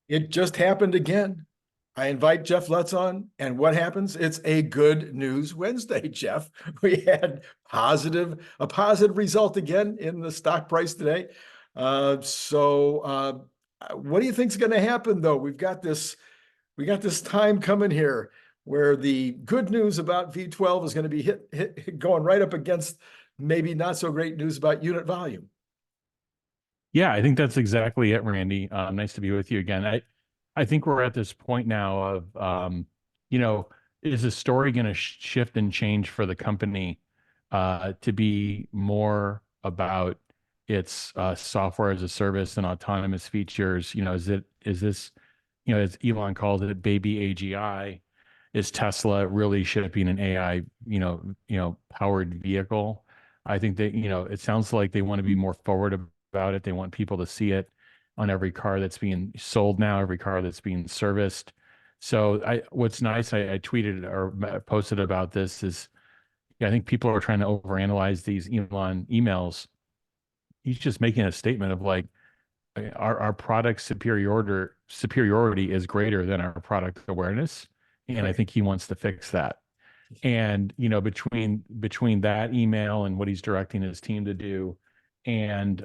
It just happened again. I invite Jeff Lutz on, and what happens? It's a good news Wednesday, Jeff. We had a positive result again in the stock price today. What do you think is going to happen, though? We got this time coming here where the good news about V12 is going to be going right up against maybe not so great news about unit volume. Yeah, I think that's exactly it, Randy. Nice to be with you again. I think we're at this point now of, you know, is the story going to shift and change for the company to be more about its software as a service and autonomous features? Is this, as Elon calls it, baby AGI? Is Tesla really shipping an AI, powered vehicle? I think that, it sounds like they want to be more forward about it. They want people to see it on every car that's being sold now, every car that's being serviced. So what's nice, I tweeted or posted about this is, yeah, I think people are trying to overanalyze these Elon emails. He's just making a statement of like, our product superiority is greater than our product awareness. And I Right. think he wants to fix that. And, between that email and what he's directing his team to do, and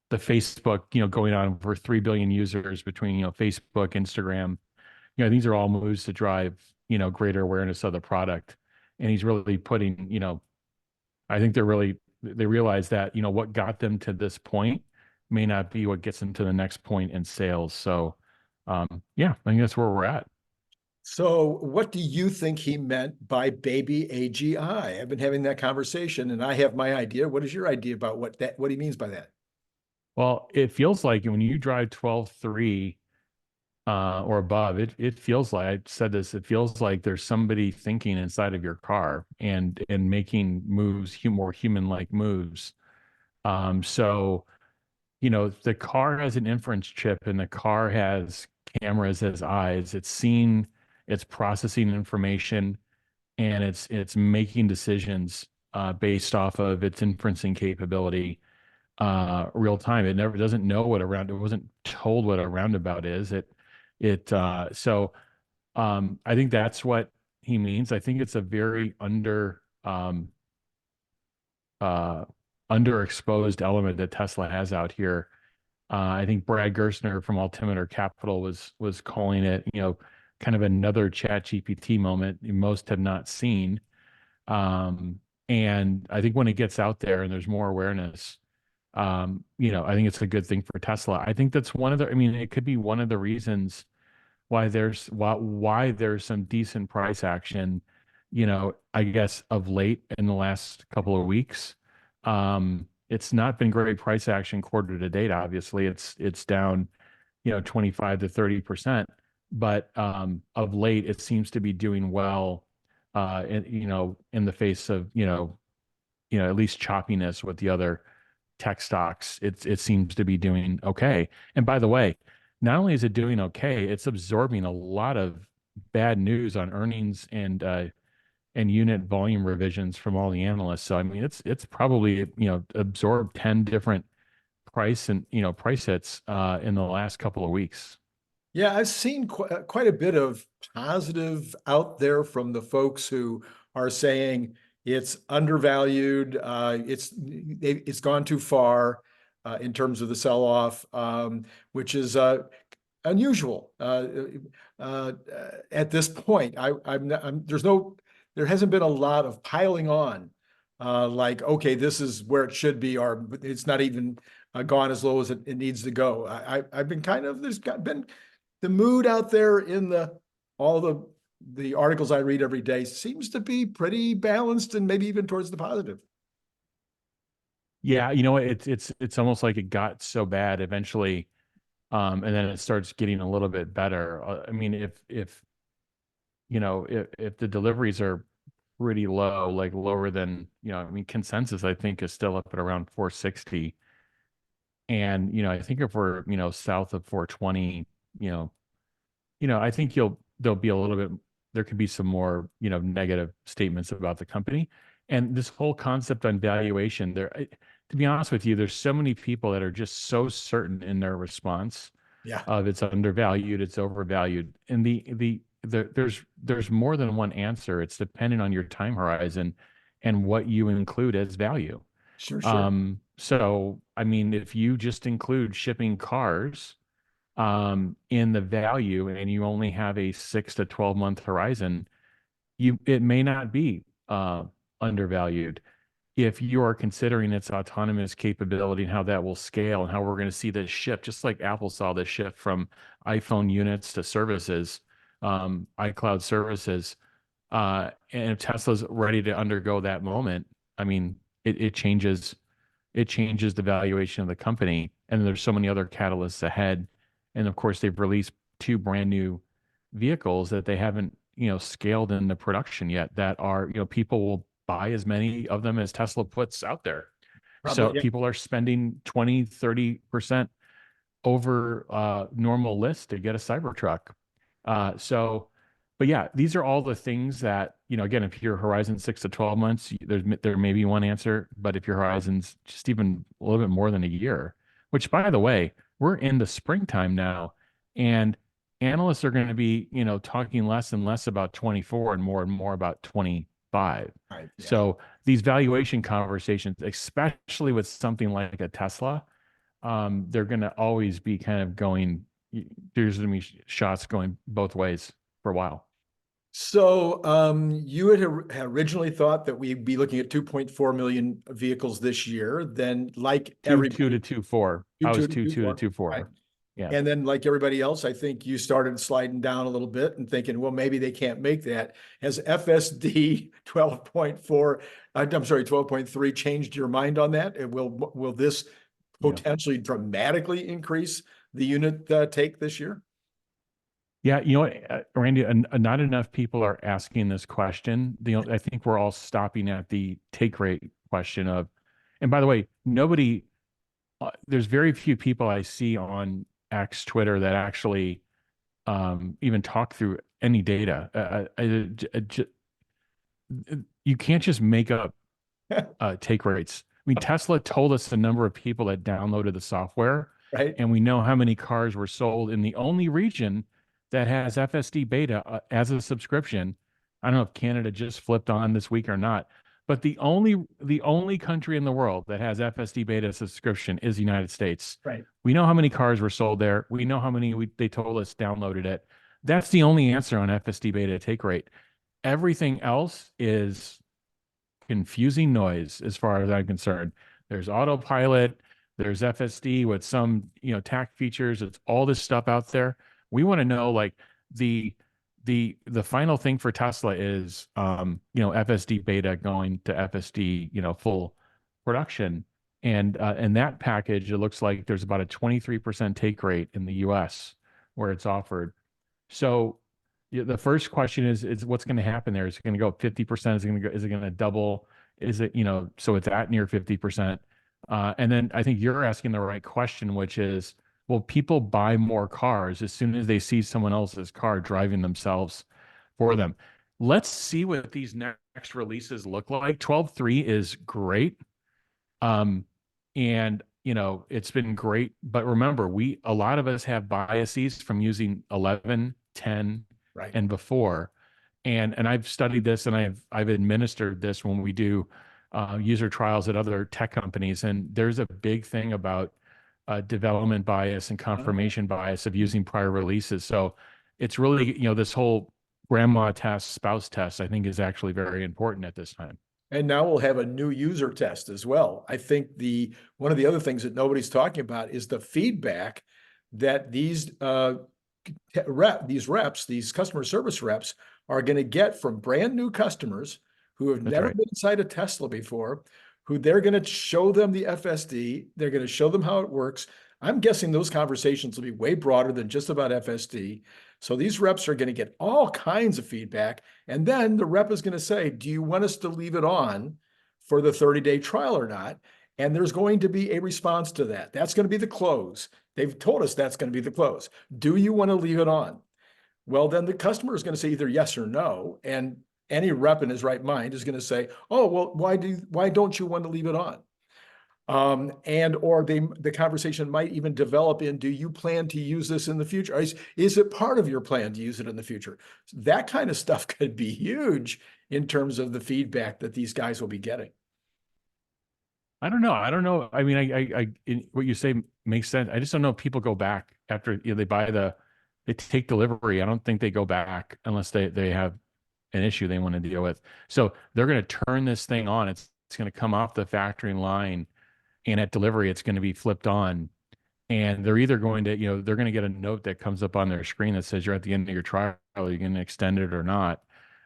the Facebook, going on for 3 billion users between, Facebook, Instagram, these are all moves to drive, greater awareness of the product. And he's really putting, I think they realize that, what got them to this point may not be what gets them to the next point in sales. So, yeah, I think that's where we're at. So, what do you think he meant by baby AGI? I've been having that conversation, and I have my idea. What is your idea about what he means by that? Well, it feels like when you drive 12.3 or above, it feels like, I said this, it feels like there's somebody thinking inside of your car and making moves, more human-like moves. So, the car has an inference chip and the car has cameras as eyes. It's seeing, it's processing information, and it's making decisions based off of its inferencing capability real time. It never doesn't know what it wasn't told what a roundabout is. I think that's what he means. I think it's a very uh underexposed element that Tesla has out here. I think Brad Gerstner from Altimeter Capital was calling it, kind of another Chat GPT moment most have not seen. And I think when it gets out there and there's more awareness, I think it's a good thing for Tesla. I think that's one of the, I mean, it could be one of the reasons why there's some decent price action, I guess of late in the last couple of weeks. It's not been great price action quarter to date. Obviously, it's down, 25 to 30%. But of late, it seems to be doing well, in the face of, at least choppiness with the other tech stocks. It seems to be doing okay. And by the way, not only is it doing okay, it's absorbing a lot of bad news on earnings and unit volume revisions from all the analysts. So I mean, it's probably, absorbed 10 different price hits in the last couple of weeks. Yeah, I've seen quite a bit of positive out there from the folks who are saying it's undervalued. It's gone too far in terms of the sell-off, which is unusual at this point. There hasn't been a lot of piling on. Like, okay, this is where it should be, or it's not even gone as low as it needs to go. I've been been the mood out there in all the articles I read every day seems to be pretty balanced and maybe even towards the positive. Yeah, it's almost like it got so bad eventually, and then it starts getting a little bit better. I mean, if the deliveries are pretty low, like lower than, I mean, consensus, I think, is still up at around 460. And, I think if we're, south of 420, I think there'll be a little bit, there could be some more, negative statements about the company. And this whole concept on valuation, to be honest with you, there's so many people that are just so certain in their response. Yeah, of it's undervalued, it's overvalued. And there's more than one answer. It's dependent on your time horizon and what you include as value. sure, sure. So I mean, if you just include shipping cars in the value and you only have a 6 to 12 month horizon, it may not be undervalued. If you are considering its autonomous capability and how that will scale and how we're going to see this shift, just like Apple saw this shift from iPhone units to services, iCloud services, and if Tesla's ready to undergo that moment, I mean, it changes the valuation of the company. And there's so many other catalysts ahead. And of course, they've released two brand new vehicles that they haven't, scaled into production yet that are, people will buy as many of them as Tesla puts out there. So Probably, yeah. people are spending 20, 30% over normal list to get a Cybertruck. So, but yeah, these are all the things that, again, if your horizon 6 to 12 months, there may be one answer, but if your horizon's just even a little bit more than a year, which by the way, we're in the springtime now, and analysts are going to be, talking less and less about 24 and more about 25. Right, yeah. So these valuation conversations, especially with something like a Tesla, they're going to always be kind of going, there's going to be shots going both ways for a while. So you had originally thought that we'd be looking at 2.4 million vehicles this year. Then, like Two everybody, to 2.4. I was 2.2 to 2.4. right? Yeah. And then, like everybody else, I think you started sliding down a little bit and thinking, well, maybe they can't make that. Has FSD 12.4, I'm sorry, 12.3 changed your mind on that? Will this potentially dramatically increase the unit take this year? Yeah, Randy, not enough people are asking this question. I think we're all stopping at the take rate question of, and by the way, there's very few people I see on X, Twitter that actually even talk through any data. You can't just make up take rates. I mean, Tesla told us the number of people that downloaded the software, Right. and we know how many cars were sold in the only region that has FSD beta as a subscription. I don't know if Canada just flipped on this week or not, but the only country in the world that has FSD beta subscription is the United States. Right. We know how many cars were sold there. We know how many they told us downloaded it. That's the only answer on FSD beta take rate. Everything else is confusing noise as far as I'm concerned. There's autopilot, there's FSD with some, TAC features. It's all this stuff out there. We want to know, like, the final thing for Tesla is FSD beta going to FSD, full production. And that package, it looks like there's about a 23% take rate in the US where it's offered. So the first question is what's going to happen there? Is it going to go 50%? Is it going to double? Is it, so it's at near 50%. And then I think you're asking the right question, which is, will people buy more cars as soon as they see someone else's car driving themselves for them? Let's see what these next releases look like. 12.3 is great. And it's been great, but remember, a lot of us have biases from using 11, 10, Right. and before. And I've studied this, and I've administered this when we do user trials at other tech companies. And there's a big thing about development bias and confirmation bias of using prior releases. So it's really, this whole grandma test, spouse test, I think is actually very important at this time. And now we'll have a new user test as well. I think one of the other things that nobody's talking about is the feedback that these customer service reps are going to get from brand new customers who have never been inside a Tesla before, who they're going to show them the FSD. They're going to show them how it works. I'm guessing those conversations will be way broader than just about FSD. So these reps are going to get all kinds of feedback. And then the rep is going to say, do you want us to leave it on for the 30-day trial or not? And there's going to be a response to that. That's going to be the close. They've told us that's going to be the close. Do you want to leave it on? Well, then the customer is going to say either yes or no. And any rep in his right mind is going to say, oh, well, why don't you want to leave it on? And or the conversation might even develop in, do you plan to use this in the future? Is it part of your plan to use it in the future? That kind of stuff could be huge in terms of the feedback that these guys will be getting. I don't know. I don't know. I mean, what you say makes sense. I just don't know if people go back after they they take delivery. I don't think they go back unless they have an issue they want to deal with. So they're going to turn this thing on. It's going to come off the factory line, and at delivery, it's going to be flipped on. And they're either going to, they're going to get a note that comes up on their screen that says you're at the end of your trial, you're going to extend it or not.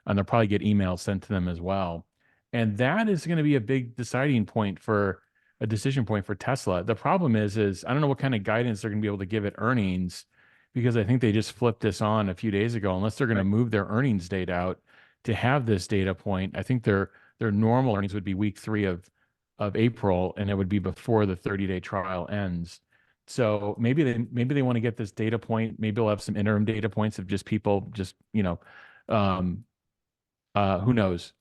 And they'll probably get emails sent to them as well. And that is going to be a big deciding point for a decision point for Tesla. The problem is I don't know what kind of guidance they're going to be able to give at earnings, because I think they just flipped this on a few days ago. Unless they're going to move their earnings date out to have this data point, I think their normal earnings would be week 3 of April, and it would be before the 30-day trial ends. So maybe they want to get this data point. Maybe they'll have some interim data points of just people who knows.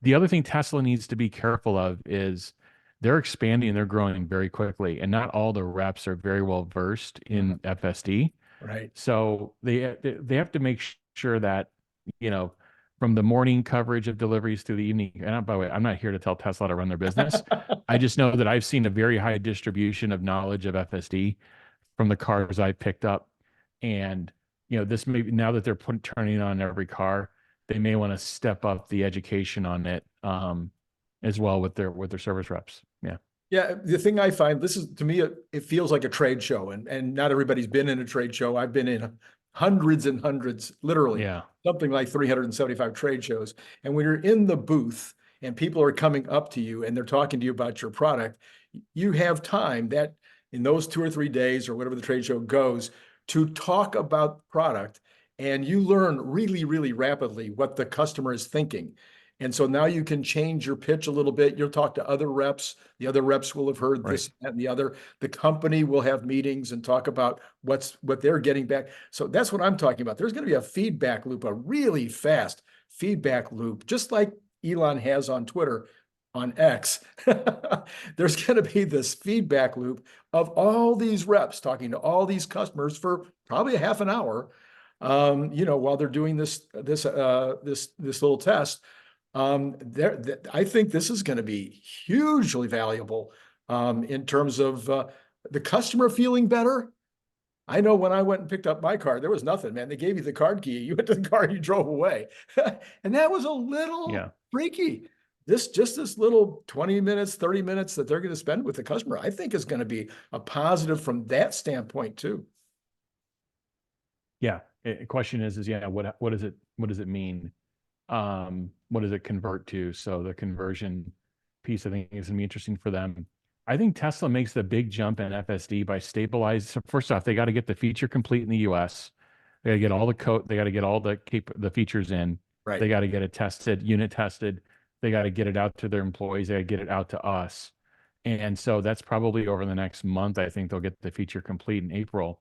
The other thing Tesla needs to be careful of is they're expanding and they're growing very quickly, and not all the reps are very well versed in FSD. Right. So they have to make sure that, from the morning coverage of deliveries to the evening. And by the way, I'm not here to tell Tesla to run their business. I just know that I've seen a very high distribution of knowledge of FSD from the cars I picked up. And, this may be, now that they're turning on every car, they may want to step up the education on it as well with their service reps. Yeah. Yeah, the thing I find, this is, to me, it feels like a trade show, and not everybody's been in a trade show. I've been in hundreds and hundreds, literally, something like 375 trade shows. And when you're in the booth and people are coming up to you and they're talking to you about your product, you have time that in those 2 or 3 days or whatever the trade show goes to talk about product, and you learn really, really rapidly what the customer is thinking. And so now you can change your pitch a little bit. You'll talk to other reps. The other reps will have heard this, that, and the other. The company will have meetings and talk about what they're getting back. So that's what I'm talking about. There's going to be a feedback loop, a really fast feedback loop, just like Elon has on Twitter, on X. There's going to be this feedback loop of all these reps talking to all these customers for probably a half an hour, while they're doing this little test. I think this is going to be hugely valuable in terms of the customer feeling better. I know when I went and picked up my car, there was nothing, man. They gave you the card key. You went to the car and you drove away. And that was a little freaky. This little 20 minutes, 30 minutes that they're going to spend with the customer, I think is going to be a positive from that standpoint too. Yeah. The question is what does it mean? What does it convert to? So the conversion piece, I think, is gonna be interesting for them. I think Tesla makes the big jump in FSD by stabilizing. So first off, they got to get the feature complete in the US. They got to get all the code. They got to get all the features in. Right. They got to get it tested, unit tested. They got to get it out to their employees. They got to get it out to us. And so that's probably over the next month. I think they'll get the feature complete in April.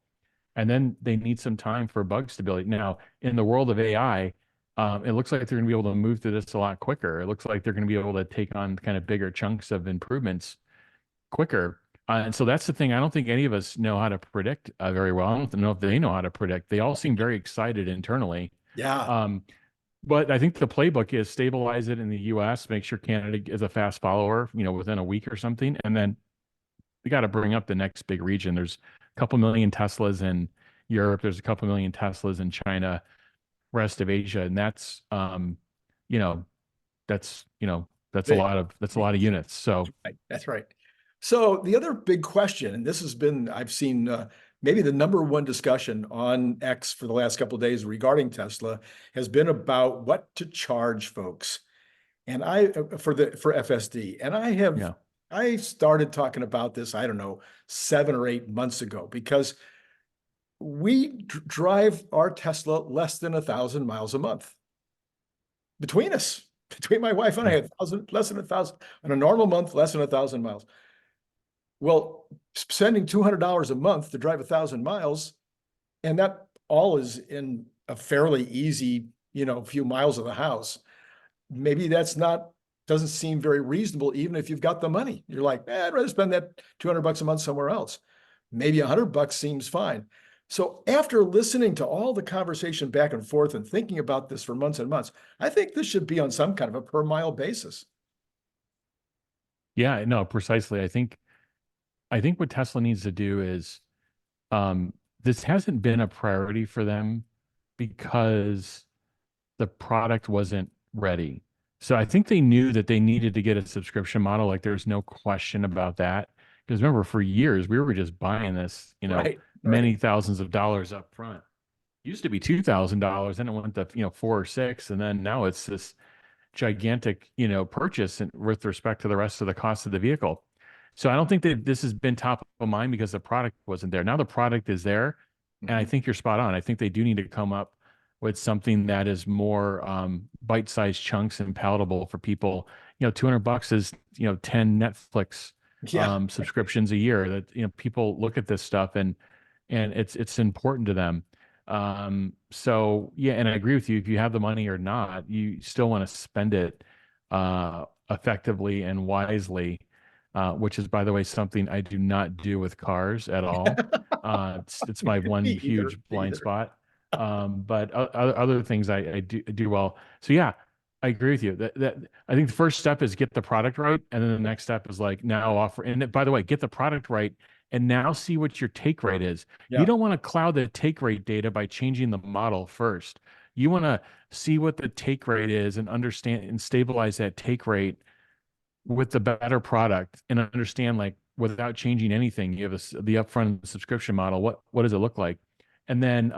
And then they need some time for bug stability. Now, in the world of AI, it looks like they're going to be able to move through this a lot quicker. It looks like they're going to be able to take on kind of bigger chunks of improvements quicker. And so that's the thing. I don't think any of us know how to predict very well. I don't know if they know how to predict. They all seem very excited internally. Yeah. But I think the playbook is stabilize it in the US, make sure Canada is a fast follower, within a week or something. And then we got to bring up the next big region. There's a couple million Teslas in Europe. There's a couple million Teslas in China, rest of Asia. And that's, that's a lot of units. So that's right. So the other big question, and this has been, I've seen maybe the number one discussion on X for the last couple of days regarding Tesla, has been about what to charge folks. And for FSD. And I started talking about this, I don't know, 7 or 8 months ago, because we drive our Tesla less than 1,000 miles a month. Between us, between my wife and I, less than 1,000 on a normal month, less than 1,000 miles. Well, spending $200 a month to drive 1,000 miles, and that all is in a fairly easy, few miles of the house. Maybe that's not doesn't seem very reasonable, even if you've got the money. You're like, I'd rather spend that $200 a month somewhere else. Maybe $100 seems fine. So after listening to all the conversation back and forth and thinking about this for months and months, I think this should be on some kind of a per mile basis. Yeah, no, precisely. I think what Tesla needs to do is this hasn't been a priority for them because the product wasn't ready. So I think they knew that they needed to get a subscription model. Like there's no question about that. Because remember, for years we were just buying this, Right. many thousands of dollars up front. Used to be $2,000, then it went to 4 or 6, and then now it's this gigantic, purchase with respect to the rest of the cost of the vehicle. So I don't think that this has been top of mind because the product wasn't there. Now the product is there, and I think you're spot on. I think they do need to come up with something that is more bite-sized chunks and palatable for people. $200 is 10 Netflix Yeah. subscriptions a year. That people look at this stuff and it's important to them. So yeah, and I agree with you. If you have the money or not, you still want to spend it effectively and wisely, which is, by the way, something I do not do with cars at all. It's my one Me either. huge Me blind either. spot. But other things I do well. So yeah, I agree with you. That I think the first step is get the product right, and then the next step is like now offer. And by the way, get the product right, and now see what your take rate is. You Yeah, don't want to cloud the take rate data by changing the model first. You want to see what the take rate is and understand and stabilize that take rate with the better product and understand, like, without changing anything, you have the upfront subscription model. What does it look like? And then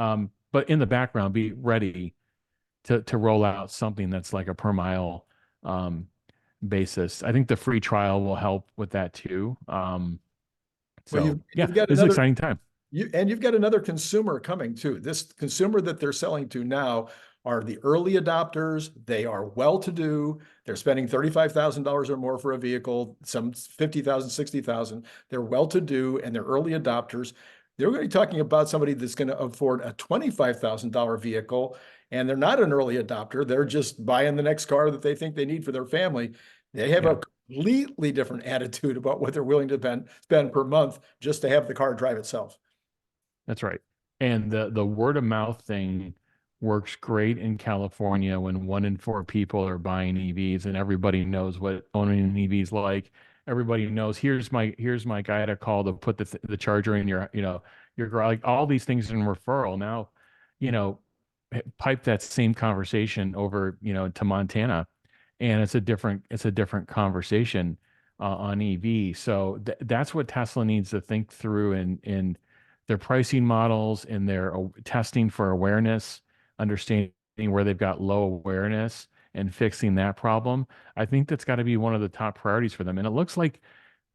but in the background, be ready to roll out something that's like a per mile um basis. I think the free trial will help with that too. well, So yeah, you've got it's an another exciting time. you've got another consumer coming too. This consumer that they're selling to now are the early adopters. They are well-to-do. They're spending $35,000 or more for a vehicle, some 50,000, 60,000. They're well-to-do and they're early adopters. They're going to be talking about somebody that's going to afford a $25,000 vehicle, and they're not an early adopter. They're just buying the next car that they think they need for their family. They have Yeah. a completely different attitude about what they're willing to spend per month just to have the car drive itself. That's right. And the word of mouth thing works great in California when 1 in 4 people are buying EVs and everybody knows what owning an EV is like. Everybody knows here's my guy to call to put the charger in your garage. Like all these things in referral. Now, you know, pipe that same conversation over, to Montana, and it's a different conversation on EV. So that's what Tesla needs to think through in their pricing models, in their testing for awareness, understanding where they've got low awareness and fixing that problem. I think that's got to be one of the top priorities for them. And it looks like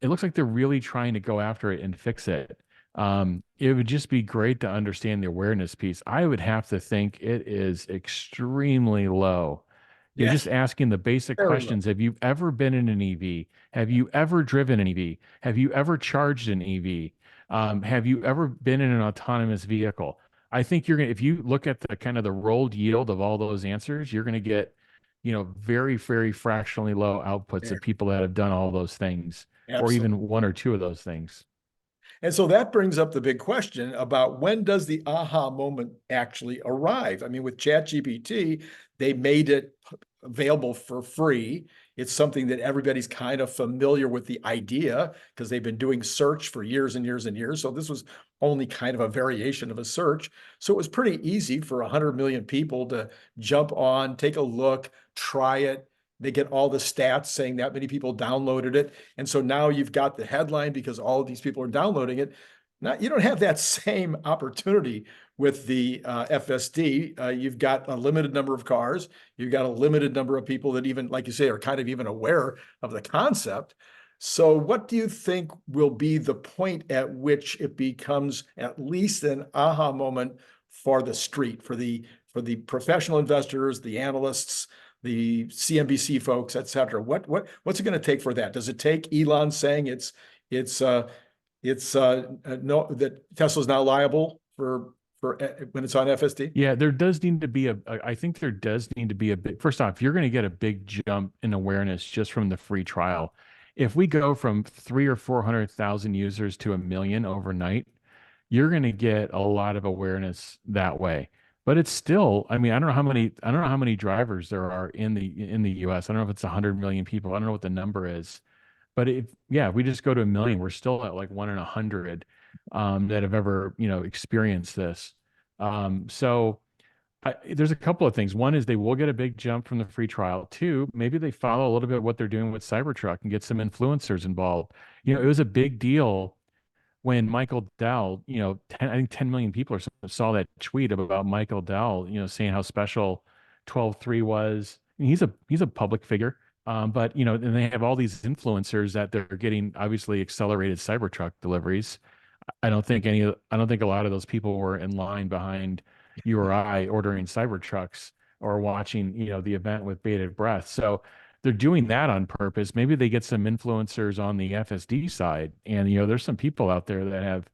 they're really trying to go after it and fix it. It would just be great to understand the awareness piece. I would have to think it is extremely low. Just Yes, asking the basic very low. questions. Have you ever been in an EV? Have you ever driven an EV? Have you ever charged an EV? Have you ever been in an autonomous vehicle? I think you're gonna, if you look at the kind of the rolled yield of all those answers, you're gonna get, very, very fractionally low outputs Yeah, of people that have done all those things, or absolutely. even 1 or 2 of those things. And so that brings up the big question about when does the aha moment actually arrive? I mean, with ChatGPT, they made it available for free. It's something that everybody's kind of familiar with the idea because they've been doing search for years and years and years. So this was only kind of a variation of a search. So it was pretty easy for 100 million people to jump on, take a look, try it. They get all the stats saying that many people downloaded it. And so now you've got the headline because all of these people are downloading it. Now, you don't have that same opportunity with the FSD. You've got a limited number of cars. You've got a limited number of people that even, like you say, are kind of even aware of the concept. So what do you think will be the point at which it becomes at least an aha moment for the street, for the professional investors, the analysts, the CNBC folks, et cetera? What's it going to take for that? Does it take Elon saying it's no, that Tesla's now liable for for when it's on FSD? Yeah, there does need to be I think there does need to be a big, first off, you're going to get a big jump in awareness just from the free trial. If we go from 300 or 400,000 users to 1 million overnight, you're going to get a lot of awareness that way. But it's still, I mean, I don't know how many drivers there are in the US. I don't know if it's 100 million people. I don't know what the number is. But if we just go to 1 million, we're still at like 1 in 100 that have ever, experienced this. So there's a couple of things. One is they will get a big jump from the free trial. Two, maybe they follow a little bit what they're doing with Cybertruck and get some influencers involved. It was a big deal when Michael Dell, I think 10 million people or something saw that tweet about Michael Dell, saying how special 12.3 was. And he's a public figure. But and they have all these influencers that they're getting obviously accelerated Cybertruck deliveries. I don't think a lot of those people were in line behind you or I ordering Cybertrucks or watching, the event with bated breath. So they're doing that on purpose. Maybe they get some influencers on the FSD side. And, there's some people out there that have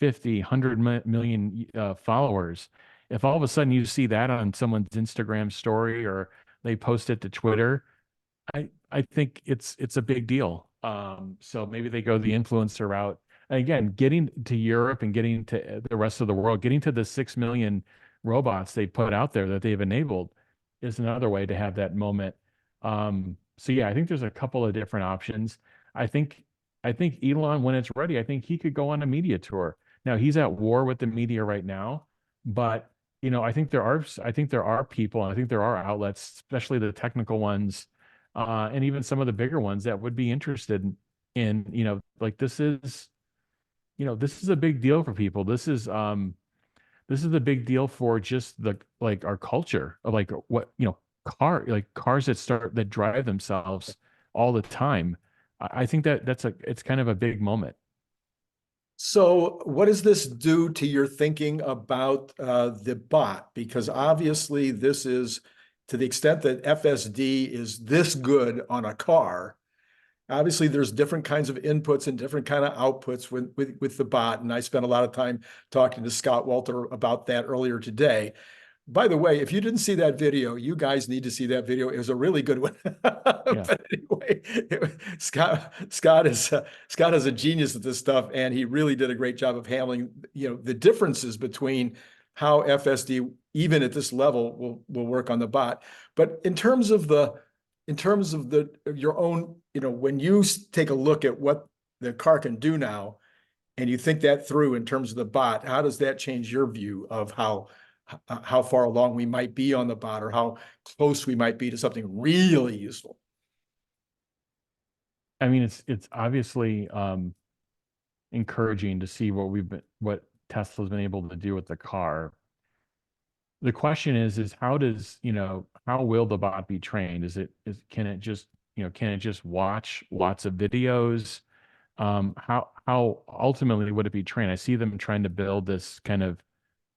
50, 100 million followers. If all of a sudden you see that on someone's Instagram story or they post it to Twitter, I think it's a big deal. So maybe they go the influencer route. And again, getting to Europe and getting to the rest of the world, getting to the 6 million robots they put out there that they've enabled is another way to have that moment. So yeah, I think there's a couple of different options. I think Elon, when it's ready, I think he could go on a media tour. Now he's at war with the media right now, but I think there are people, and I think there are outlets, especially the technical ones, and even some of the bigger ones that would be interested in, like this is a big deal for people. This is a big deal for just our culture of cars that drive themselves all the time. I think it's kind of a big moment. So what does this do to your thinking about the bot? Because obviously this is, to the extent that FSD is this good on a car, obviously there's different kinds of inputs and different kind of outputs with the bot. And I spent a lot of time talking to Scott Walter about that earlier today. By the way, if you didn't see that video, you guys need to see that video. It was a really good one. But anyway, Scott is a genius at this stuff, and he really did a great job of handling, the differences between how FSD, even at this level, will work on the bot. But in terms of your own, when you take a look at what the car can do now, and you think that through in terms of the bot, how does that change your view of how far along we might be on the bot, or how close we might be to something really useful? I mean, it's obviously encouraging to see what Tesla's been able to do with the car. The question is how will the bot be trained? Can it just watch lots of videos? How ultimately would it be trained? I see them trying to build this kind of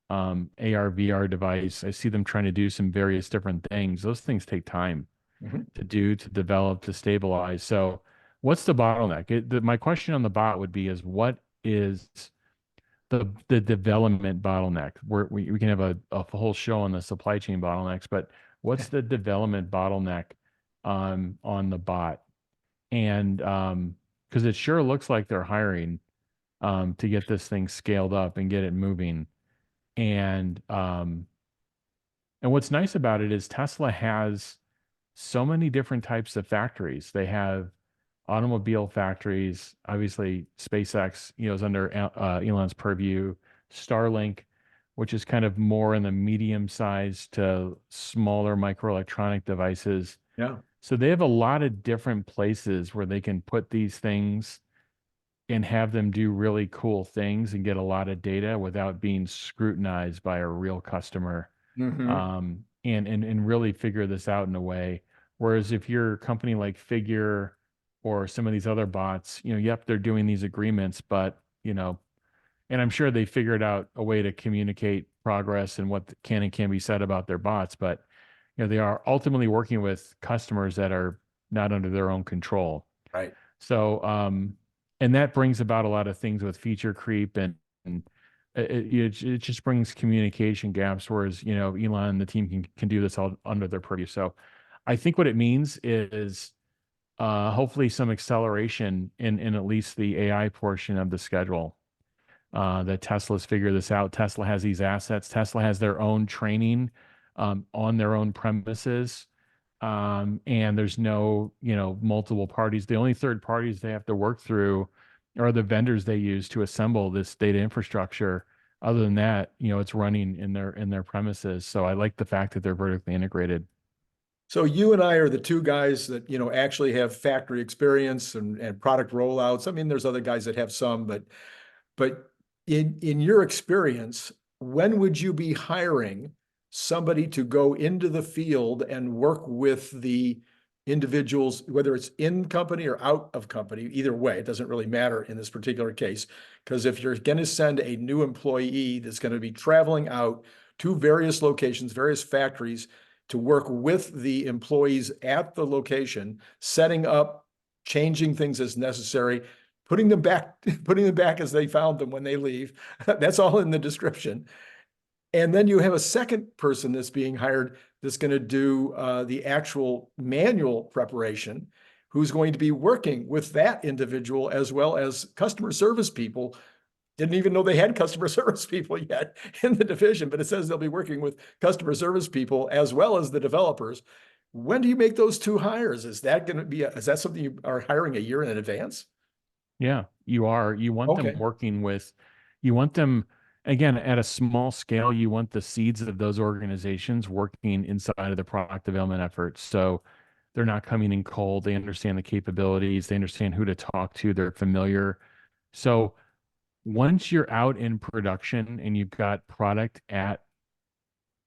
AR VR device. I see them trying to do some various different things. Those things take time to do, to develop, to stabilize. So what's the bottleneck? My question on the bot would be what is the development bottleneck? We can have a whole show on the supply chain bottlenecks, but what's the development bottleneck on the bot? And because it sure looks like they're hiring to get this thing scaled up and get it moving. And what's nice about it is Tesla has so many different types of factories. They have automobile factories. Obviously, SpaceX, is under Elon's purview. Starlink, which is kind of more in the medium-sized to smaller microelectronic devices. Yeah. So they have a lot of different places where they can put these things and have them do really cool things and get a lot of data without being scrutinized by a real customer. And really figure this out in a way. Whereas if you're a company like Figure or some of these other bots, they're doing these agreements, but, and I'm sure they figured out a way to communicate progress and what can and can't be said about their bots, but, they are ultimately working with customers that are not under their own control. Right. So, and that brings about a lot of things with feature creep and It just brings communication gaps, whereas, Elon and the team can do this all under their purview. So I think what it means is hopefully some acceleration in at least the AI portion of the schedule. That Tesla's figured this out. Tesla has these assets. Tesla has their own training on their own premises. And there's no, multiple parties. The only third parties they have to work through are the vendors they use to assemble this data infrastructure. Other than that, it's running in their premises. So I like the fact that they're vertically integrated. So you and I are the two guys that, actually have factory experience and product rollouts. I mean, there's other guys that have some, but in your experience, when would you be hiring somebody to go into the field and work with the individuals, whether it's in company or out of company? Either way, it doesn't really matter in this particular case, because if you're going to send a new employee that's going to be traveling out to various locations, various factories, to work with the employees at the location, setting up, changing things as necessary, putting them back as they found them when they leave. That's all in the description. And then you have a second person that's being hired that's going to do the actual manual preparation, who's going to be working with that individual as well as customer service people. Didn't even know they had customer service people yet in the division, but it says they'll be working with customer service people as well as the developers. When do you make those two hires? Is that something you are hiring a year in advance? Yeah, you are. You want them Okay. working with, you want them, again, at a small scale, you want the seeds of those organizations working inside of the product development efforts. So they're not coming in cold. They understand the capabilities, they understand who to talk to, they're familiar. So once you're out in production and you've got product at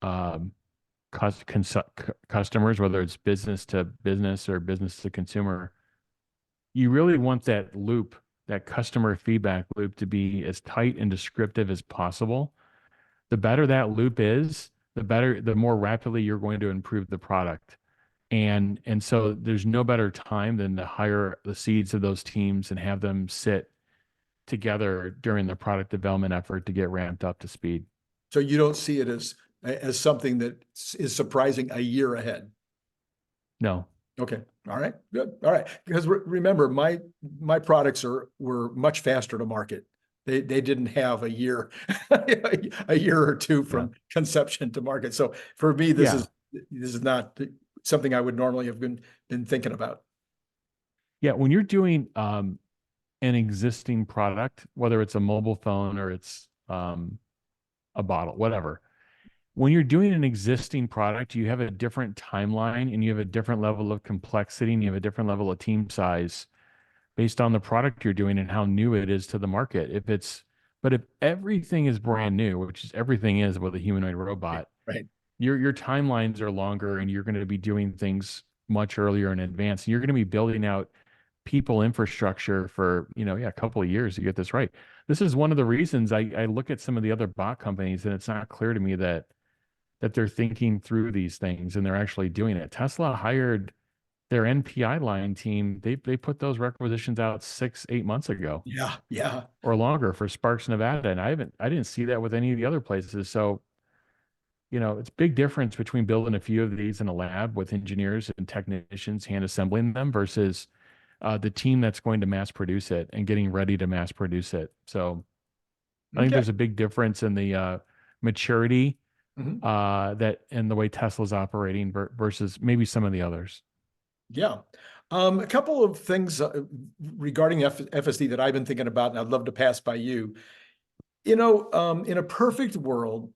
um, customers, whether it's business to business or business to consumer, you really want that loop, that customer feedback loop, to be as tight and descriptive as possible. The better that loop is, the more rapidly you're going to improve the product. And so there's no better time than to hire the seeds of those teams and have them sit together during the product development effort to get ramped up to speed. So you don't see it as something that is surprising a year ahead. No. Okay. All right. Good. All right. Because remember, my products were much faster to market. They didn't have a year, a year or two Yeah. from conception to market. So for me, this Yeah. is not something I would normally have been thinking about. Yeah. When you're doing an existing product, whether it's a mobile phone or it's a bottle, whatever. When you're doing an existing product, you have a different timeline and you have a different level of complexity and you have a different level of team size based on the product you're doing and how new it is to the market. But if everything is brand new, which is everything is with a humanoid robot, Right. your timelines are longer and you're going to be doing things much earlier in advance. And you're going to be building out people infrastructure for, a couple of years to get this right. This is one of the reasons I look at some of the other bot companies and it's not clear to me that they're thinking through these things and they're actually doing it. Tesla hired their NPI line team. They put those requisitions out 6-8 months ago Yeah. Yeah. or longer for Sparks, Nevada. And I didn't see that with any of the other places. So, it's a big difference between building a few of these in a lab with engineers and technicians hand assembling them versus the team that's going to mass produce it and getting ready to mass produce it. So I think Okay. there's a big difference in the maturity Mhm. that and the way Tesla's operating versus maybe some of the others. Yeah. A couple of things regarding FSD that I've been thinking about, and I'd love to pass by you. In a perfect world,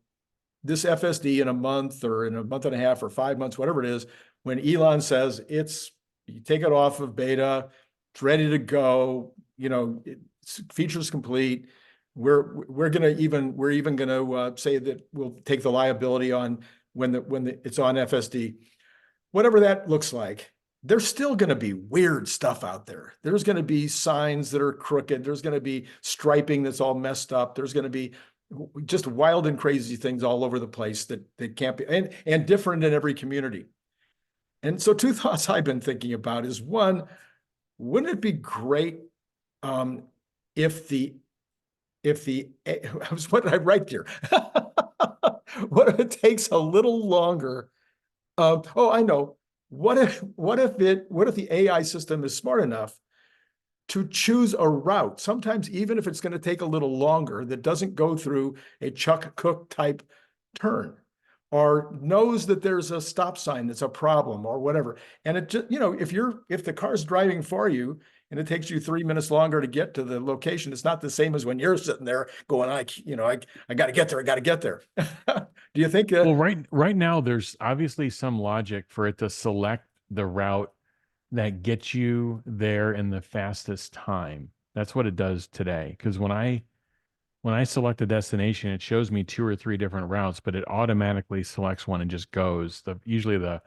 this FSD in a month or in a month and a half or 5 months, whatever it is, when Elon says you take it off of beta, it's ready to go, features complete. We're even gonna say that we'll take the liability on when it's on FSD, whatever that looks like. There's still going to be weird stuff out there. There's going to be signs that are crooked. There's going to be striping that's all messed up. There's going to be just wild and crazy things all over the place that can't be, and different in every community. And so two thoughts I've been thinking about is, one, wouldn't it be great if the if the, what did I write here? What if it takes a little longer? Oh, I know. What if the AI system is smart enough to choose a route, sometimes even if it's going to take a little longer, that doesn't go through a Chuck Cook type turn, or knows that there's a stop sign that's a problem or whatever. And it just, if the car's driving for you and it takes you 3 minutes longer to get to the location, it's not the same as when you're sitting there going, I got to get there. I got to get there. Do you think? Well, right now, there's obviously some logic for it to select the route that gets you there in the fastest time. That's what it does today. Because when I select a destination, it shows me 2 or 3 different routes, but it automatically selects one and just goes. Usually the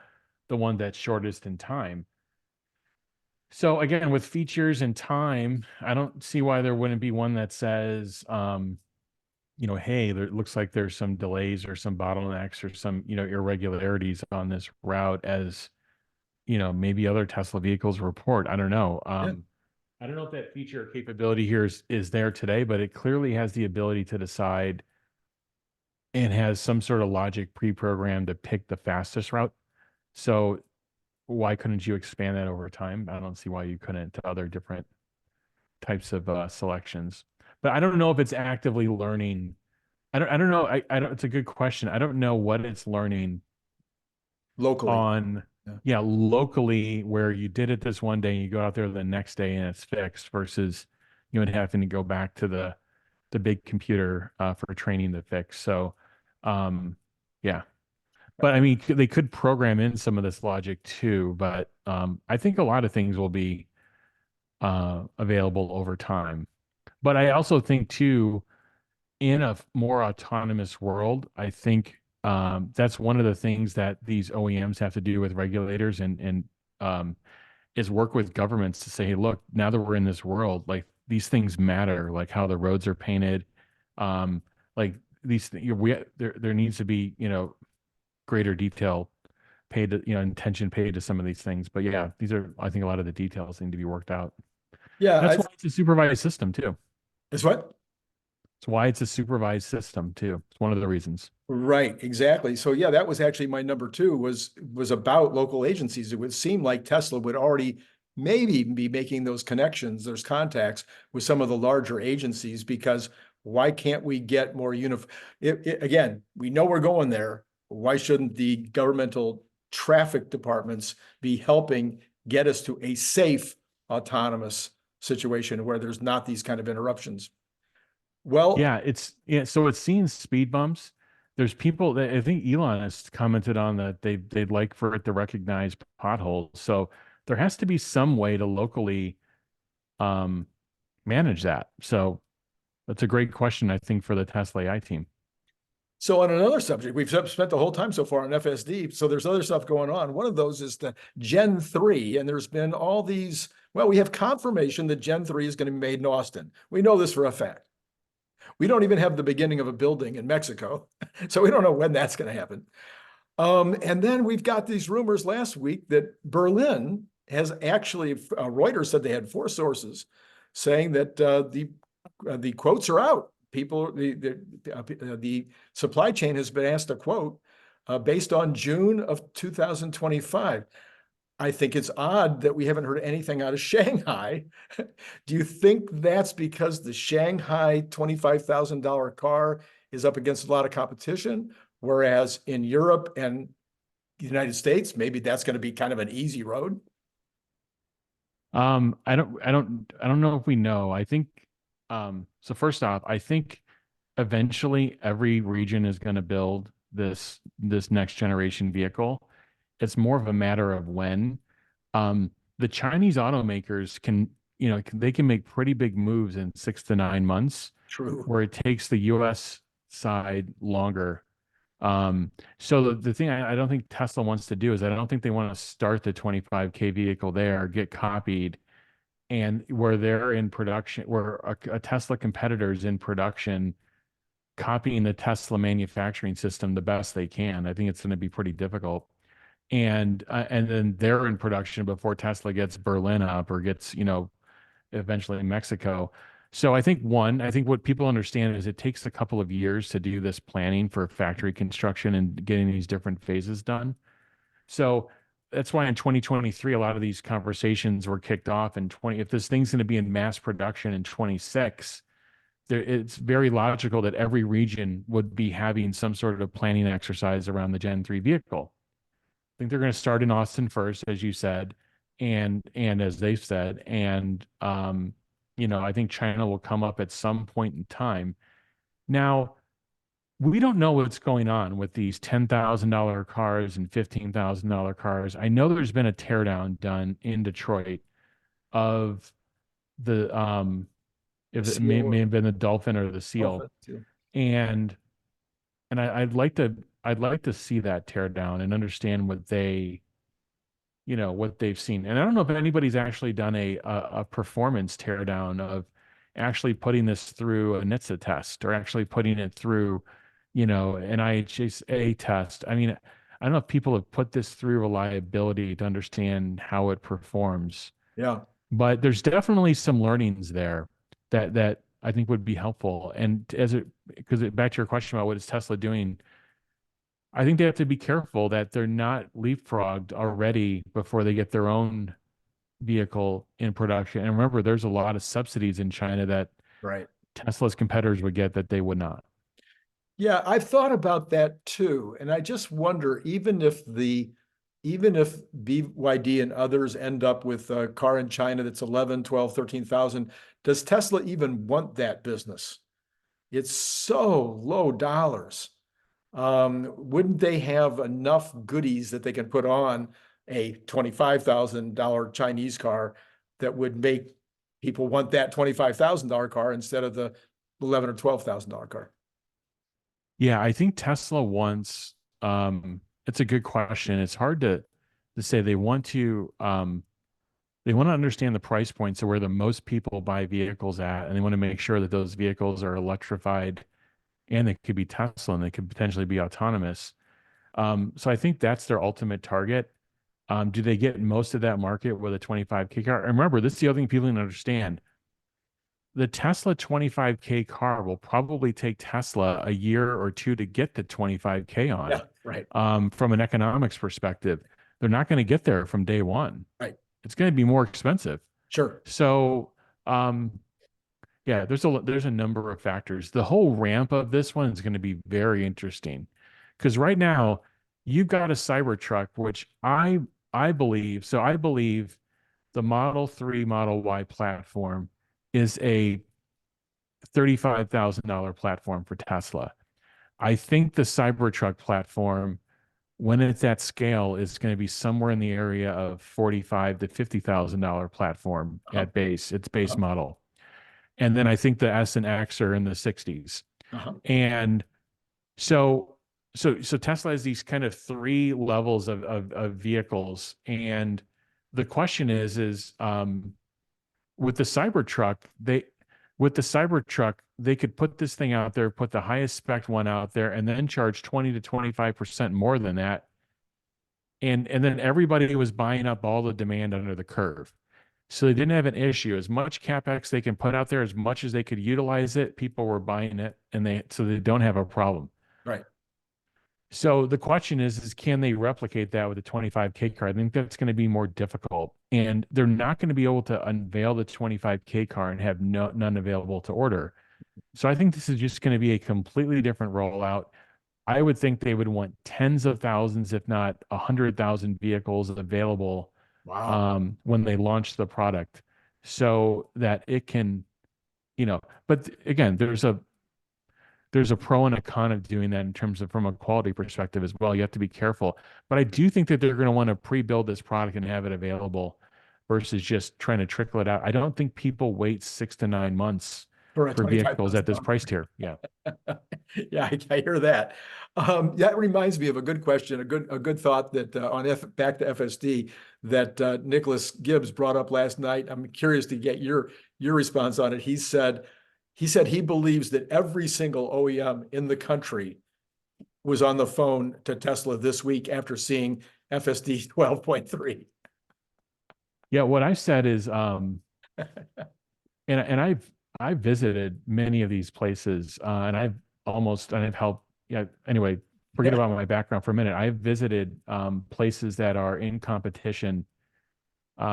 one that's shortest in time. So again, with features and time, I don't see why there wouldn't be one that says, hey, there looks like there's some delays or some bottlenecks or some, irregularities on this route, as maybe other Tesla vehicles report. I don't know. Yeah. I don't know if that feature or capability here is there today, but it clearly has the ability to decide and has some sort of logic pre-programmed to pick the fastest route. So why couldn't you expand that over time? I don't see why you couldn't to other different types of selections. But I don't know if it's actively learning. I don't know. I don't, it's a good question. I don't know what it's learning Locally. on, Yeah. locally, where you did it this one day and you go out there the next day and it's fixed, versus having to go back to the big computer for training the fix. So, yeah. But I mean, they could program in some of this logic too. But I think a lot of things will be available over time. But I also think too, in a more autonomous world, I think that's one of the things that these OEMs have to do with regulators and is work with governments to say, hey, look, now that we're in this world, like these things matter, like how the roads are painted, like these there needs to be greater detail paid to, attention paid to some of these things. But yeah, these are, I think, a lot of the details need to be worked out. Yeah. That's why it's a supervised system too. It's what? It's why it's a supervised system too. It's one of the reasons. Right, exactly. So yeah, that was actually my number two, was about local agencies. It would seem like Tesla would already maybe be making those connections, those contacts with some of the larger agencies, because why can't we get more again, we know we're going there. Why shouldn't the governmental traffic departments be helping get us to a safe, autonomous situation where there's not these kind of interruptions? Well, So it's seeing speed bumps. There's people that, I think Elon has commented on, that they'd like for it to recognize potholes. So there has to be some way to locally manage that. So that's a great question, I think, for the Tesla AI team. so on another subject, we've spent the whole time so far on FSD. So there's other stuff going on. One of those is the Gen 3, and there's been all these, well, we have confirmation that Gen 3 is going to be made in Austin. We know this for a fact. We don't even have the beginning of a building in Mexico, so we don't know when that's going to happen. And then we've got these rumors last week that Berlin has actually, Reuters said they had 4 sources saying that the quotes are out. People, the supply chain has been asked to quote based on June of 2025. I think it's odd that we haven't heard anything out of Shanghai. Do you think that's because the Shanghai $25,000 car is up against a lot of competition, whereas in Europe and the United States, maybe that's going to be kind of an easy road? I don't know if we know. I think so first off, I think eventually every region is going to build this next generation vehicle. It's more of a matter of when. The Chinese automakers can, they can make pretty big moves in 6 to 9 months, True. where it takes the US side longer. So the thing I don't think Tesla wants to do is, I don't think they want to start the 25K vehicle there, get copied, and where they're in production, where a Tesla competitor is in production, copying the Tesla manufacturing system the best they can. I think it's going to be pretty difficult. And then they're in production before Tesla gets Berlin up, or gets, eventually Mexico. So I think what people understand is it takes a couple of years to do this planning for factory construction and getting these different phases done. So that's why in 2023, a lot of these conversations were kicked off in 20. If this thing's going to be in mass production in 26, it's very logical that every region would be having some sort of planning exercise around the Gen 3 vehicle. I think they're going to start in Austin first, as you said, and as they've said, and I think China will come up at some point in time. Now, we don't know what's going on with these $10,000 cars and $15,000 cars. I know there's been a teardown done in Detroit of the if it may have been the Dolphin or the Seal, and I'd like to see that tear down and understand what what they've seen. And I don't know if anybody's actually done a performance teardown of actually putting this through a NHTSA test or actually putting it through, an IHSA test. I mean, I don't know if people have put this through reliability to understand how it performs. Yeah. But there's definitely some learnings there that I think would be helpful. And because back to your question about what is Tesla doing, I think they have to be careful that they're not leapfrogged already before they get their own vehicle in production. And remember, there's a lot of subsidies in China that Right. Tesla's competitors would get that they would not. Yeah, I've thought about that too. And I just wonder, even if BYD and others end up with a car in China that's 11, 12, 13,000, does Tesla even want that business? It's so low dollars. Wouldn't they have enough goodies that they can put on a $25,000 Chinese car that would make people want that $25,000 car instead of the $11,000 or $12,000 car? Yeah, I think Tesla wants, it's a good question. It's hard to say. They want to understand the price points of where the most people buy vehicles at, and they want to make sure that those vehicles are electrified and they could be Tesla and they could potentially be autonomous. So I think that's their ultimate target. Do they get most of that market with a 25K car? And remember, this is the other thing people need to understand. The Tesla 25K car will probably take Tesla a year or two to get the 25K on. Yeah, right. From an economics perspective, they're not going to get there from day one. Right. It's going to be more expensive. Sure. So, yeah, there's a number of factors. The whole ramp of this one is going to be very interesting because right now you've got a Cybertruck, which I believe the Model 3, Model Y platform is a $35,000 platform for Tesla. I think the Cybertruck platform, when it's at scale, is going to be somewhere in the area of $45,000 to $50,000 platform at base, its base model. And then I think the S and X are in the 60s. And so Tesla has these kind of three levels of vehicles. And the question is with the Cybertruck, they could put this thing out there, put the highest spec one out there, and then charge 20 to 25% more than that. And then everybody was buying up all the demand under the curve. So they didn't have an issue. As much CapEx they can put out there, as much as they could utilize it, people were buying it, so they don't have a problem. Right. So the question is can they replicate that with a 25K car? I think that's going to be more difficult. And they're not going to be able to unveil the 25K car and have none available to order. So I think this is just going to be a completely different rollout. I would think they would want tens of thousands, if not 100,000 vehicles available. Wow. When they launch the product, so that it can, but again, there's a pro and a con of doing that in terms of from a quality perspective as well. You have to be careful, but I do think that they're going to want to pre-build this product and have it available versus just trying to trickle it out. I don't think people wait 6 to 9 months for vehicles at this price tier. Yeah. Yeah, I hear that. That reminds me of a good question, a good thought that back to FSD that Nicholas Gibbs brought up last night. I'm curious to get your response on it. He said he believes that every single OEM in the country was on the phone to Tesla this week after seeing FSD 12.3. Yeah, what I said is, and I visited many of these places, and I've helped. Yeah. Anyway, forget Yeah. about my background for a minute. I've visited places that are in competition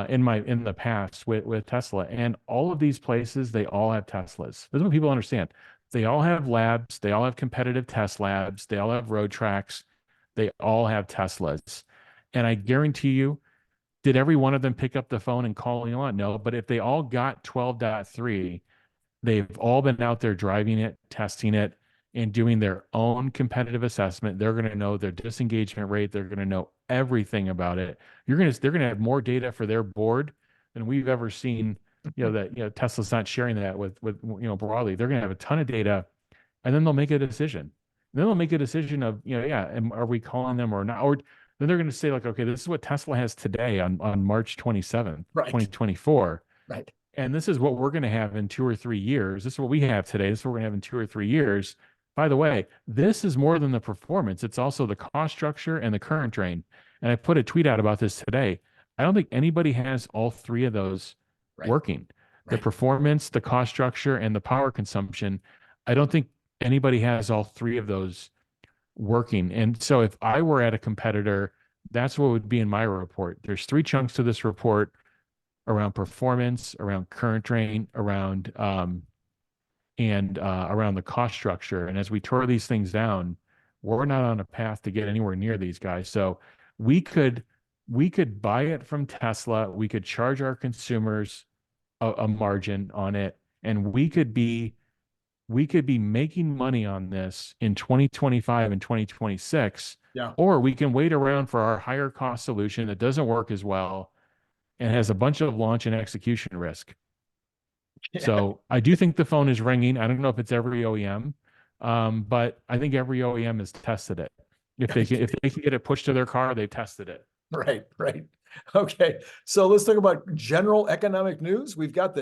in the past with Tesla, and all of these places they all have Teslas. This is what people understand. They all have labs. They all have competitive test labs. They all have road tracks. They all have Teslas, and I guarantee you, did every one of them pick up the phone and call Elon? No, but if they all got 12.3, they've all been out there driving it, testing it, and doing their own competitive assessment. They're going to know their disengagement rate. They're going to know everything about it. They're going to have more data for their board than we've ever seen. Tesla's not sharing that with broadly. They're going to have a ton of data, and then they'll make a decision. And then they'll make a decision of, are we calling them or not? Or then they're going to say like, okay, this is what Tesla has today on March 27th, Right. 2024. Right. And this is what we're going to have in 2 or 3 years. This is what we have today. This is what we're going to have in 2 or 3 years. By the way, this is more than the performance. It's also the cost structure and the current drain. And I put a tweet out about this today. I don't think anybody has all three of those Right. working. The Right. performance, the cost structure, and the power consumption. I don't think anybody has all three of those working. And so if I were at a competitor, that's what would be in my report. There's three chunks to this report around performance, around current drain, around the cost structure. And as we tore these things down, we're not on a path to get anywhere near these guys. So we could buy it from Tesla. We could charge our consumers a margin on it, and we could be making money on this in 2025 and 2026. Yeah. Or we can wait around for our higher cost solution that doesn't work as well and has a bunch of launch and execution risk. Yeah. So I do think the phone is ringing. I don't know if it's every OEM, but I think every OEM has tested it. If they can get it pushed to their car, they've tested it. Right. Right. Okay. So let's talk about general economic news. We've got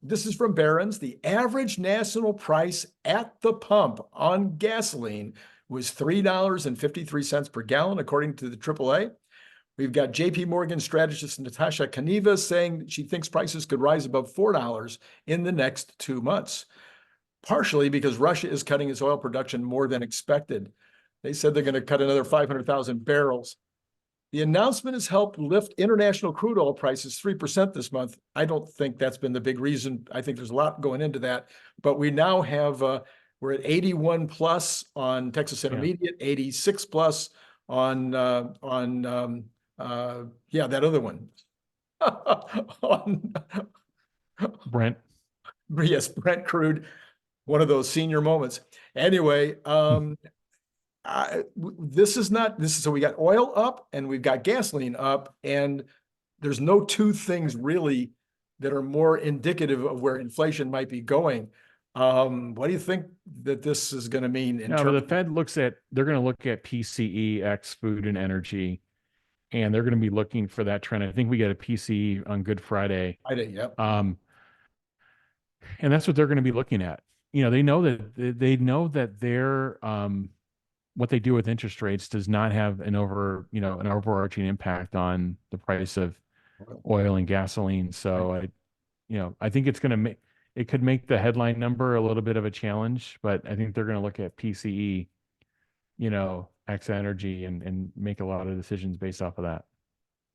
this is from Barron's. The average national price at the pump on gasoline was $3.53 per gallon, according to the AAA. We've got JP Morgan strategist Natasha Kaneva saying that she thinks prices could rise above $4 in the next 2 months, partially because Russia is cutting its oil production more than expected. They said they're going to cut another 500,000 barrels. The announcement has helped lift international crude oil prices 3% this month. I don't think that's been the big reason. I think there's a lot going into that, but we now have, we're at 81 plus on Texas Intermediate, 86 plus on that other one. on Brent. Yes, Brent crude, one of those senior moments. Anyway, so we got oil up and we've got gasoline up, and there's no two things really that are more indicative of where inflation might be going. What do you think that this is going to mean in terms the Fed they're going to look at PCE X food and energy, and they're going to be looking for that trend. I think we get a PCE on Good Friday. Yep. And that's what they're going to be looking at. They know that their what they do with interest rates does not have an overarching impact on the price of oil and gasoline. So I think it could make the headline number a little bit of a challenge, but I think they're going to look at PCE, X energy and make a lot of decisions based off of that.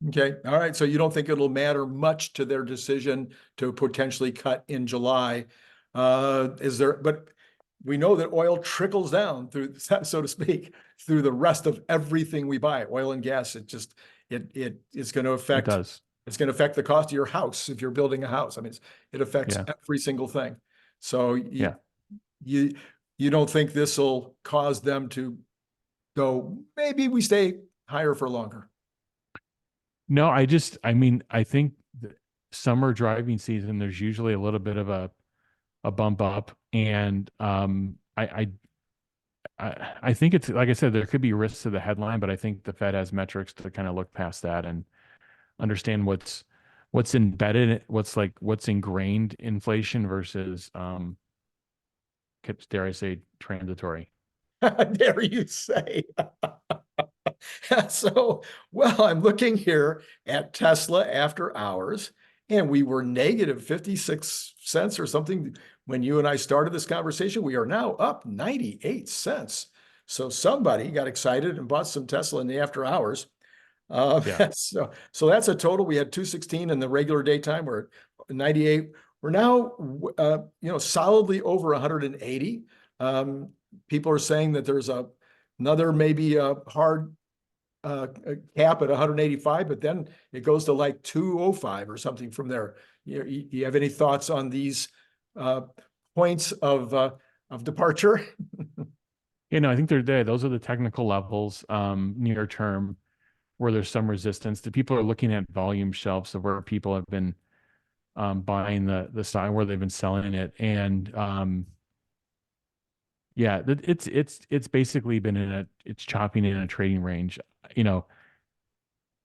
Okay. All right. So you don't think it'll matter much to their decision to potentially cut in July. But we know that oil trickles down through, so to speak, through the rest of everything we buy, oil and gas. It's going to affect, it's going to affect the cost of your house if you're building a house. I mean, it affects every single thing. So you don't think this will cause them to go, maybe we stay higher for longer? No, I think the summer driving season, there's usually a little bit of a bump up. And I think it's, like I said, there could be risks to the headline, but I think the Fed has metrics to kind of look past that and understand what's embedded, what's ingrained inflation versus, dare I say, transitory. Dare you say? So, I'm looking here at Tesla after hours, And we were negative 56 cents or something when you and I started this conversation. We are now up 98 cents. So somebody got excited and bought some Tesla in the after hours. Yeah. So that's a total. We had 216 in the regular daytime. We're at 98. We're now, solidly over 180. People are saying that there's another maybe a hard cap at 185, but then it goes to like 205 or something from there. You have any thoughts on these points of departure? I think they're there. Those are the technical levels, near term, where there's some resistance. The people are looking at volume shelves of where people have been buying the stock, where they've been selling it, and yeah, it's basically been it's chopping in a trading range. You know,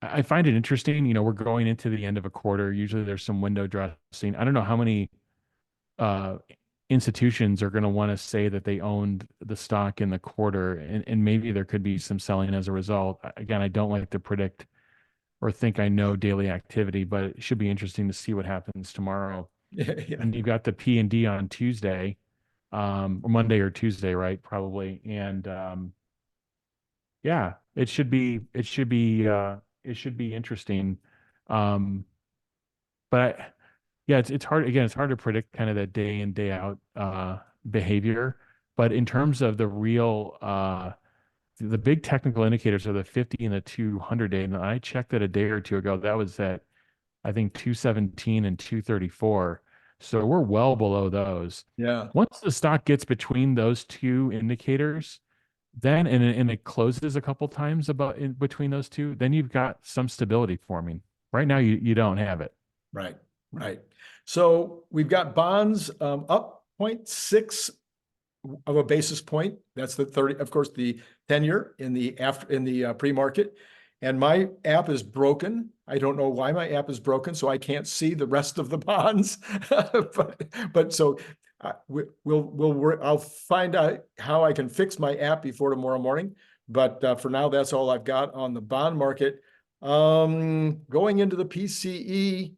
I find it interesting. We're going into the end of a quarter. Usually there's some window dressing. I don't know how many uh, institutions are going to want to say that they owned the stock in the quarter, and maybe there could be some selling as a result. Again, I don't like to predict or think I know daily activity, but it should be interesting to see what happens tomorrow. Yeah. And you've got the P&D on Tuesday, or Monday or Tuesday, right? Probably. And yeah, it should be interesting. Um, but yeah, it's hard. Again, it's hard to predict kind of that day in, day out behavior. But in terms of the real the big technical indicators are the 50 and the 200 day. And I checked that a day or two ago. That was at, I think, 217 and 234. So we're well below those. Yeah. Once the stock gets between those two indicators, then and it closes a couple times about in between those two, then you've got some stability forming. Right now, you don't have it. Right. Right. So we've got bonds up 0.6 of a basis point. That's the 30, of course, the 10-year in the pre-market. And my app is broken. I don't know why my app is broken, so I can't see the rest of the bonds. but so I'll find out how I can fix my app before tomorrow morning. But for now, that's all I've got on the bond market. Going into the PCE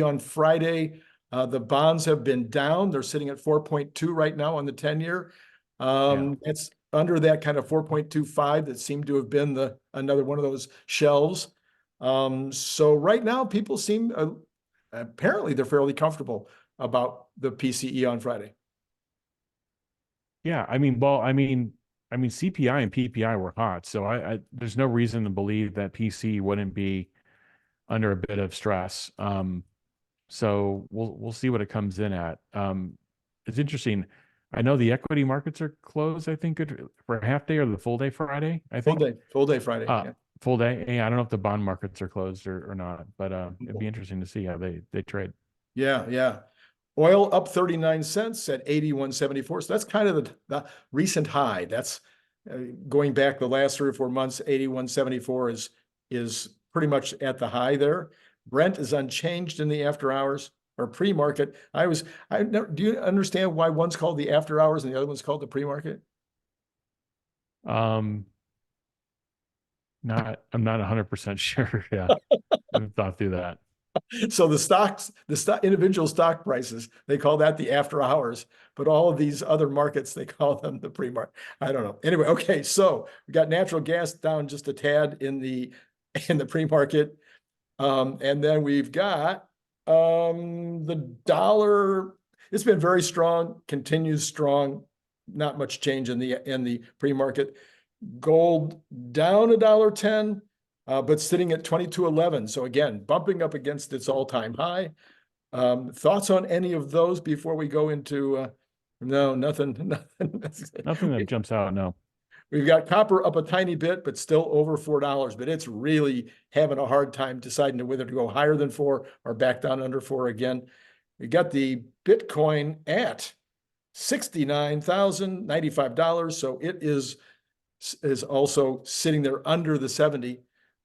on Friday. The bonds have been down. They're sitting at 4.2 right now on the 10-year. It's under that kind of 4.25 that seemed to have been another one of those shelves. So right now, people seem apparently they're fairly comfortable about the PCE on Friday. Yeah, I mean, CPI and PPI were hot, so there's no reason to believe that PC wouldn't be under a bit of stress. So we'll see what it comes in at. It's interesting. I know the equity markets are closed, I think, for a half day or the full day Friday, I think. Full day Friday. Yeah. Full day. Yeah, I don't know if the bond markets are closed or not, but it'd be interesting to see how they trade. Yeah, yeah. Oil up 39 cents at 81.74. So that's kind of the recent high. That's going back the last 3 or 4 months. 81.74 is pretty much at the high there. Brent is unchanged in the after hours or pre-market. Do you understand why one's called the after hours and the other one's called the pre-market? I'm not 100% sure. Yeah, I haven't thought through that. So the individual stock prices, they call that the after hours, but all of these other markets, they call them the pre-market. I don't know. Anyway, okay, so we got natural gas down just a tad in the pre-market. And then we've got the dollar. It's been very strong, continues strong, not much change in the pre-market. Gold down $1.10. But sitting at 22.11. So again, bumping up against its all-time high. Thoughts on any of those before we go into no, nothing. Nothing that jumps out. No. We've got copper up a tiny bit, but still over $4. But it's really having a hard time deciding whether to go higher than 4 or back down under 4 again. We got the Bitcoin at $69,095. So it is also sitting there under the 70.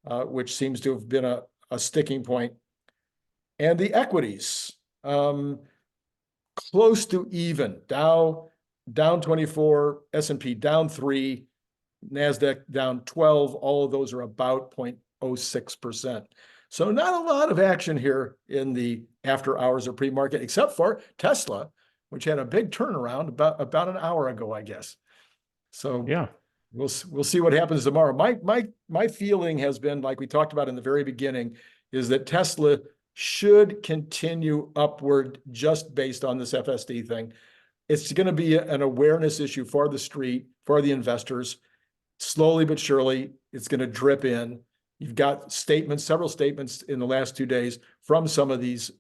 Which seems to have been a sticking point. And the equities, close to even. Dow down 24, S&P down 3, NASDAQ down 12. All of those are about 0.06%. So not a lot of action here in the after hours or pre-market, except for Tesla, which had a big turnaround about an hour ago, I guess. So Yeah. we'll see what happens tomorrow. My feeling has been, like we talked about in the very beginning, is that Tesla should continue upward just based on this FSD thing. It's going to be an awareness issue for the street, for the investors. Slowly but surely, it's going to drip in. You've got statements, several statements in the last 2 days from some of these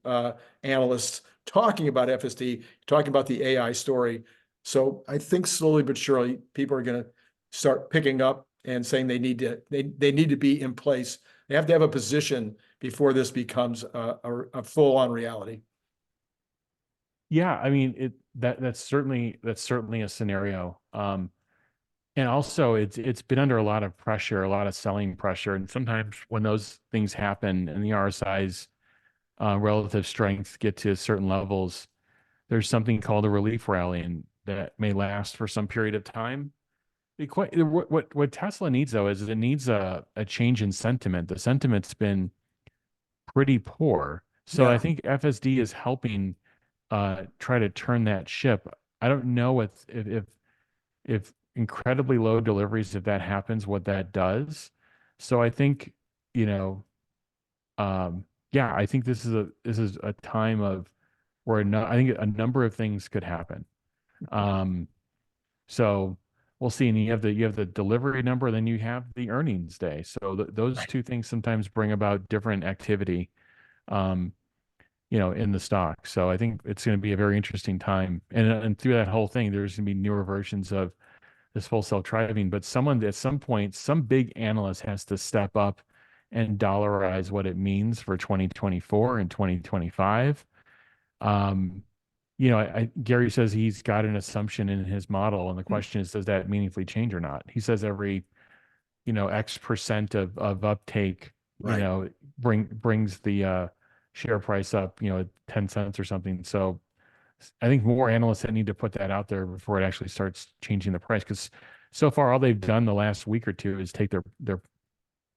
analysts talking about FSD, talking about the AI story. So I think slowly but surely, people are going to start picking up and saying they need to be in place. They have to have a position before this becomes a full-on reality. Yeah, I mean that's certainly a scenario. And also it's been under a lot of pressure, a lot of selling pressure. And sometimes when those things happen and the RSI's relative strength get to certain levels, there's something called a relief rally, and that may last for some period of time. What Tesla needs though is it needs a change in sentiment. The sentiment's been pretty poor. So I think FSD is helping try to turn that ship. I don't know if incredibly low deliveries, if that happens, what that does. So I think, you know, yeah, I think this is a time of where I think a number of things could happen. So we'll see. And you have the delivery number, then you have the earnings day. So those two things sometimes bring about different activity, in the stock. So I think it's going to be a very interesting time. And through that whole thing, there's going to be newer versions of this full self-driving, but someone at some point, some big analyst has to step up and dollarize what it means for 2024 and 2025. Gary says he's got an assumption in his model, and the question is, does that meaningfully change or not? He says every, X percent of uptake, brings the share price up, 10 cents or something. So I think more analysts that need to put that out there before it actually starts changing the price. Because so far, all they've done the last week or two is take their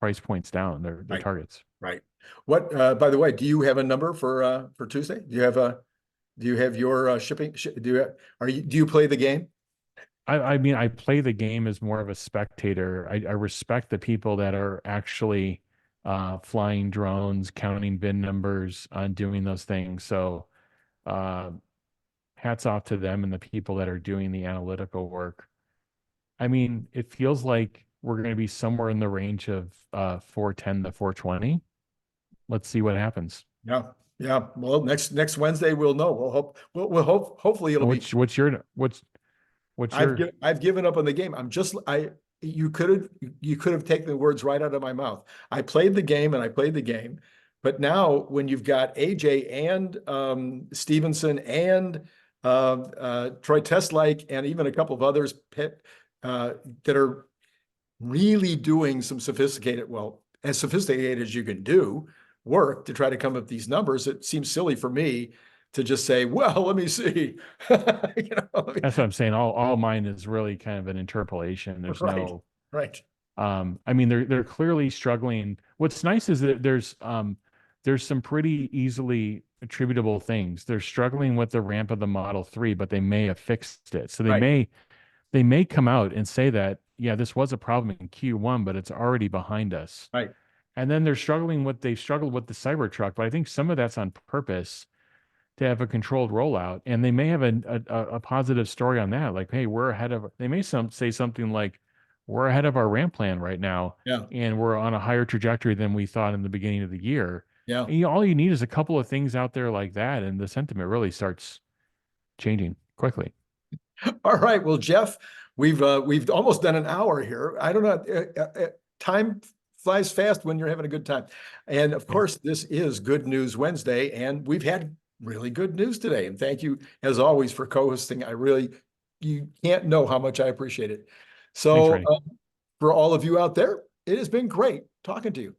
price points down, their targets. Right. What, by the way, do you have a number for Tuesday? Do you have your shipping? Do you play the game? I mean, I play the game as more of a spectator. I respect the people that are actually flying drones, counting VIN numbers, doing those things. So hats off to them and the people that are doing the analytical work. I mean, it feels like we're going to be somewhere in the range of 410 to 420. Let's see what happens. Yeah. Yeah. Well, next Wednesday we'll know. We'll hope. Hopefully it'll be. I've given up on the game. You could have taken the words right out of my mouth. I played the game and I played the game, but now when you've got AJ and Stevenson and Troy Teslike and even a couple of others that are really doing some as sophisticated as you can do work to try to come up with these numbers, it seems silly for me to just say, well, let me see. That's what I'm saying. All mine is really kind of an interpolation. There's right. I mean, they're clearly struggling. What's nice is that there's some pretty easily attributable things. They're struggling with the ramp of the Model 3, but they may have fixed it. So they may come out and say that, yeah, this was a problem in Q1, but it's already behind us. Right. And then they've struggled with the Cybertruck, but I think some of that's on purpose to have a controlled rollout. And they may have a positive story on that. Like, hey, they may say something like, we're ahead of our ramp plan right now. Yeah. And we're on a higher trajectory than we thought in the beginning of the year. Yeah. And all you need is a couple of things out there like that, and the sentiment really starts changing quickly. All right. Well, Jeff, we've almost done an hour here. I don't know. Time flies fast when you're having a good time. And of course, this is Good News Wednesday, and we've had really good news today. And thank you, as always, for co-hosting. You can't know how much I appreciate it. So Thanks, for all of you out there, it has been great talking to you.